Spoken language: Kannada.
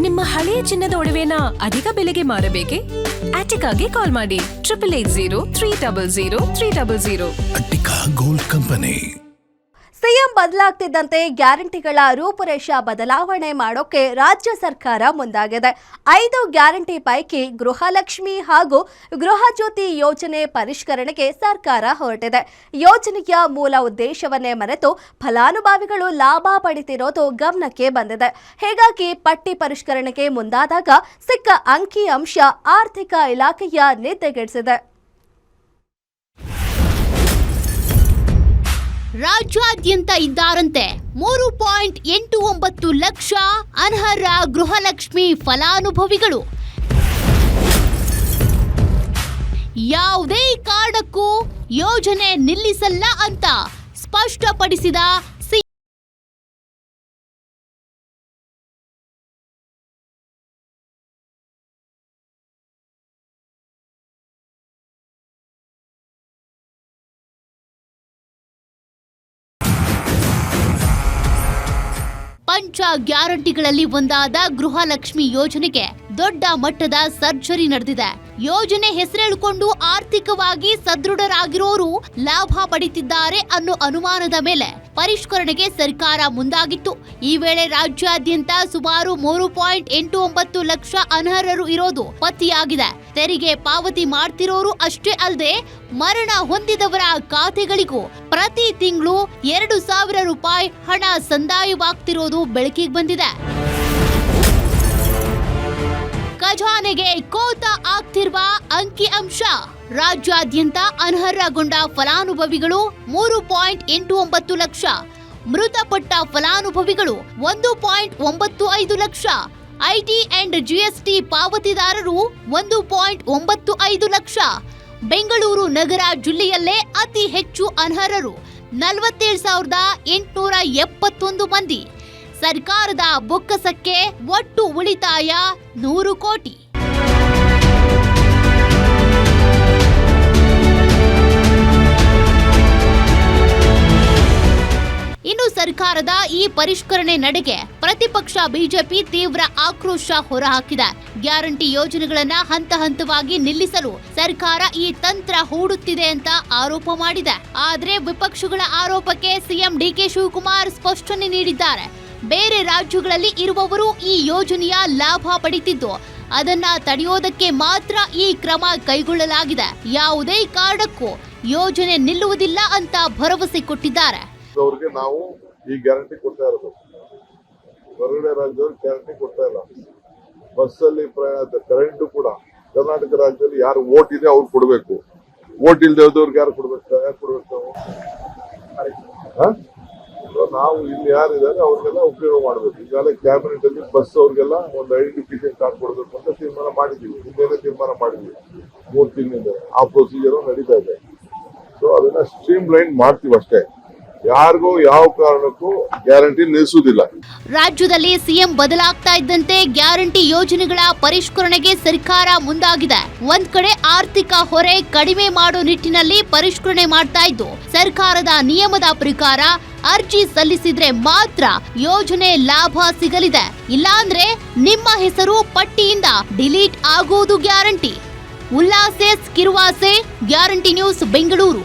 ನಿಮ್ಮ ಹಳೆಯ ಚಿನ್ನದ ಒಡವೆನ ಅಧಿಕ ಬೆಲೆಗೆ ಮಾರಬೇಕೆ? ಆಟಿಕಾಗೆ ಕಾಲ್ ಮಾಡಿ 8880 ಅಟ್ಟಿಕಾ ಗೋಲ್ಡ್ ಕಂಪನಿ. ಸಿಎಂ ಬದಲಾಗ್ತಿದ್ದಂತೆ ಗ್ಯಾರಂಟಿಗಳ ರೂಪುರೇಷ ಬದಲಾವಣೆ ಮಾಡೋಕೆ ರಾಜ್ಯ ಸರ್ಕಾರ ಮುಂದಾಗಿದೆ. 5 ಗ್ಯಾರಂಟಿ ಪೈಕಿ ಗೃಹಲಕ್ಷ್ಮಿ ಹಾಗೂ ಗೃಹಜ್ಯೋತಿ ಯೋಜನೆ ಪರಿಷ್ಕರಣೆಗೆ ಸರ್ಕಾರ ಹೊರಟಿದೆ. ಯೋಜನೆಯ ಮೂಲ ಉದ್ದೇಶವನ್ನೇ ಮರೆತು ಫಲಾನುಭವಿಗಳು ಲಾಭ ಪಡೆದಿರೋದು ಗಮನಕ್ಕೆ ಬಂದಿದೆ. ಹೀಗಾಗಿ ಪಟ್ಟಿ ಪರಿಷ್ಕರಣೆಗೆ ಮುಂದಾದಾಗ ಸಿಕ್ಕ ಅಂಕಿಅಂಶ ಆರ್ಥಿಕ ಇಲಾಖೆಯ ನಿದ್ದೆಗೆಡಿಸಿದೆ. ರಾಜ್ಯಾದ್ಯಂತ ಇದ್ದಾರಂತೆ 3.89 ಲಕ್ಷ ಅನರ್ಹ ಗೃಹಲಕ್ಷ್ಮಿ ಫಲಾನುಭವಿಗಳು. ಯಾವುದೇ ಕಾರಣಕ್ಕೂ ಯೋಜನೆ ನಿಲ್ಲಿಸಲ್ಲ ಅಂತ ಸ್ಪಷ್ಟಪಡಿಸಿದ ಪಂಚ ಗ್ಯಾರಂಟಿಗಳಲ್ಲಿ ಒಂದಾದ ಗೃಹಲಕ್ಷ್ಮಿ ಯೋಜನೆಗೆ ದೊಡ್ಡ ಮಟ್ಟದ ಸರ್ಜರಿ ನಡೆದಿದೆ. ಯೋಜನೆ ಹೆಸರೇಳಿಕೊಂಡು ಆರ್ಥಿಕವಾಗಿ ಸದೃಢರಾಗಿರೋರು ಲಾಭ ಪಡೆದಿದ್ದಾರೆ ಅನ್ನೋ ಅನುಮಾನದ ಮೇಲೆ ಪರಿಷ್ಕರಣೆಗೆ ಸರ್ಕಾರ ಮುಂದಾಗಿತ್ತು. ಈ ವೇಳೆ ರಾಜ್ಯಾದ್ಯಂತ ಸುಮಾರು 3.89 ಲಕ್ಷ ಅನರ್ಹರು ಇರೋದು ಪತ್ತೆಯಾಗಿದೆ. ತೆರಿಗೆ ಪಾವತಿ ಮಾಡ್ತಿರೋರು ಅಷ್ಟೇ ಅಲ್ಲದೆ ಮರಣ ಹೊಂದಿದವರ ಖಾತೆಗಳಿಗೂ ಪ್ರತಿ ತಿಂಗಳು 2,000 ರೂಪಾಯಿ ಹಣ ಸಂದಾಯವಾಗ್ತಿರೋದು ಬೆಳಕಿಗೆ ಬಂದಿದೆ. ಖಜಾನೆಗೆ ಕೋತ ಆಗ್ತಿರುವ ಅಂಕಿಅಂಶ. ರಾಜ್ಯಾದ್ಯಂತ ಅನರ್ಹಗೊಂಡ ಫಲಾನುಭವಿಗಳು 3.89 ಲಕ್ಷ, ಮೃತಪಟ್ಟ ಫಲಾನುಭವಿಗಳು 1.95 ಲಕ್ಷ, ಐಟಿ ಅಂಡ್ ಜಿಎಸ್ಟಿ ಪಾವತಿದಾರರು 1.95 ಲಕ್ಷ. ಬೆಂಗಳೂರು ನಗರ ಜಿಲ್ಲೆಯಲ್ಲೇ ಅತಿ ಹೆಚ್ಚು ಅನರ್ಹರು 47,871 ಮಂದಿ. ಸರ್ಕಾರದ ಬೊಕ್ಕಸಕ್ಕೆ ಒಟ್ಟು ಉಳಿತಾಯ 100 ಕೋಟಿ. ಇನ್ನು ಸರ್ಕಾರದ ಈ ಪರಿಷ್ಕರಣೆ ನಡೆಗೆ ಪ್ರತಿಪಕ್ಷ ಬಿಜೆಪಿ ತೀವ್ರ ಆಕ್ರೋಶ ಹೊರಹಾಕಿದೆ. ಗ್ಯಾರಂಟಿ ಯೋಜನೆಗಳನ್ನ ಹಂತ ಹಂತವಾಗಿ ನಿಲ್ಲಿಸಲು ಸರ್ಕಾರ ಈ ತಂತ್ರ ಹೂಡುತ್ತಿದೆ ಅಂತ ಆರೋಪ ಮಾಡಿದೆ. ಆದ್ರೆ ವಿಪಕ್ಷಗಳ ಆರೋಪಕ್ಕೆ ಸಿಎಂ ಡಿಕೆ ಶಿವಕುಮಾರ್ ಸ್ಪಷ್ಟನೆ ನೀಡಿದ್ದಾರೆ. ಬೇರೆ ರಾಜ್ಯಗಳಲ್ಲಿ ಇರುವವರು ಈ ಯೋಜನೆಯ ಲಾಭ ಪಡೆದಿದ್ದು ಅದನ್ನ ತಡೆಯೋದಕ್ಕೆ ಮಾತ್ರ ಈ ಕ್ರಮ ಕೈಗೊಳ್ಳಲಾಗಿದೆ. ಯಾವುದೇ ಕಾರಣಕ್ಕೂ ಯೋಜನೆ ನಿಲ್ಲುವುದಿಲ್ಲ ಅಂತ ಭರವಸೆ ಕೊಟ್ಟಿದ್ದಾರೆ. ಅವ್ರಿಗೆ ನಾವು ಈ ಗ್ಯಾರಂಟಿ ಕೊಡ್ತಾ ಇರೋದು, ಹೊರಗಡೆ ರಾಜ್ಯದವ್ರಿಗೆ ಗ್ಯಾರಂಟಿ ಕೊಡ್ತಾ ಇಲ್ಲ. ಬಸ್ಸಲ್ಲಿ ಪ್ರಯಾಣ ಕರೆಂಟು ಕೂಡ ಕರ್ನಾಟಕ ರಾಜ್ಯದಲ್ಲಿ ಯಾರು ವೋಟ್ ಇದೆ ಅವ್ರು ಕೊಡ್ಬೇಕು. ವೋಟ್ ಇಲ್ದೇವ್ರಿಗೆ ಯಾರು ಕೊಡ್ಬೇಕು ನಾವು ಇಲ್ಲಿ ಯಾರಿದ್ದಾರೆ ಅವ್ರಿಗೆಲ್ಲ ಉಪಯೋಗ ಮಾಡ್ಬೇಕು. ಈಗಾಗಲೇ ಕ್ಯಾಬಿನೆಟ್ ಅಲ್ಲಿ ಬಸ್ ಅವ್ರಿಗೆಲ್ಲ ಒಂದು ಐಡೆಂಟಿಫಿಕೇಶನ್ ಕಾರ್ಡ್ ಕೊಡ್ಬೇಕು ಅಂತ ತೀರ್ಮಾನ ಮಾಡಿದ್ವಿ. ಹಿಂದೆ ತೀರ್ಮಾನ ಮಾಡಿದ್ವಿ 3 ತಿಂಗಳಿಂದ. ಆ ಪ್ರೊಸೀಜರ್ ನಡೀತಾ ಇದೆ. ಸೊ ಅದನ್ನ ಸ್ಟ್ರೀಮ್ ಲೈನ್ ಮಾಡ್ತೀವಿ ಅಷ್ಟೇ. ಯಾರಿಗೂ ಯಾವ ಕಾರಣಕ್ಕೂ ಗ್ಯಾರಂಟಿ ನಿಲ್ಲಿಸುವುದಿಲ್ಲ. ರಾಜ್ಯದಲ್ಲಿ ಸಿಎಂ ಬದಲಾಗ್ತಾ ಇದ್ದಂತೆ ಗ್ಯಾರಂಟಿ ಯೋಜನೆಗಳ ಪರಿಷ್ಕರಣೆಗೆ ಸರ್ಕಾರ ಮುಂದಾಗಿದೆ. ಒಂದ್ ಕಡೆ ಆರ್ಥಿಕ ಹೊರೆ ಕಡಿಮೆ ಮಾಡೋ ನಿಟ್ಟಿನಲ್ಲಿ ಪರಿಷ್ಕರಣೆ ಮಾಡ್ತಾ ಇದ್ದು, ಸರ್ಕಾರದ ನಿಯಮದ ಪ್ರಕಾರ ಅರ್ಜಿ ಸಲ್ಲಿಸಿದ್ರೆ ಮಾತ್ರ ಯೋಜನೆ ಲಾಭ ಸಿಗಲಿದೆ. ಇಲ್ಲಾಂದ್ರೆ ನಿಮ್ಮ ಹೆಸರು ಪಟ್ಟಿಯಿಂದ ಡಿಲೀಟ್ ಆಗುವುದು ಗ್ಯಾರಂಟಿ. ಉಲ್ಲಾಸೆ ಕಿರುವಾಸೆ, ಗ್ಯಾರಂಟಿ ನ್ಯೂಸ್ ಬೆಂಗಳೂರು.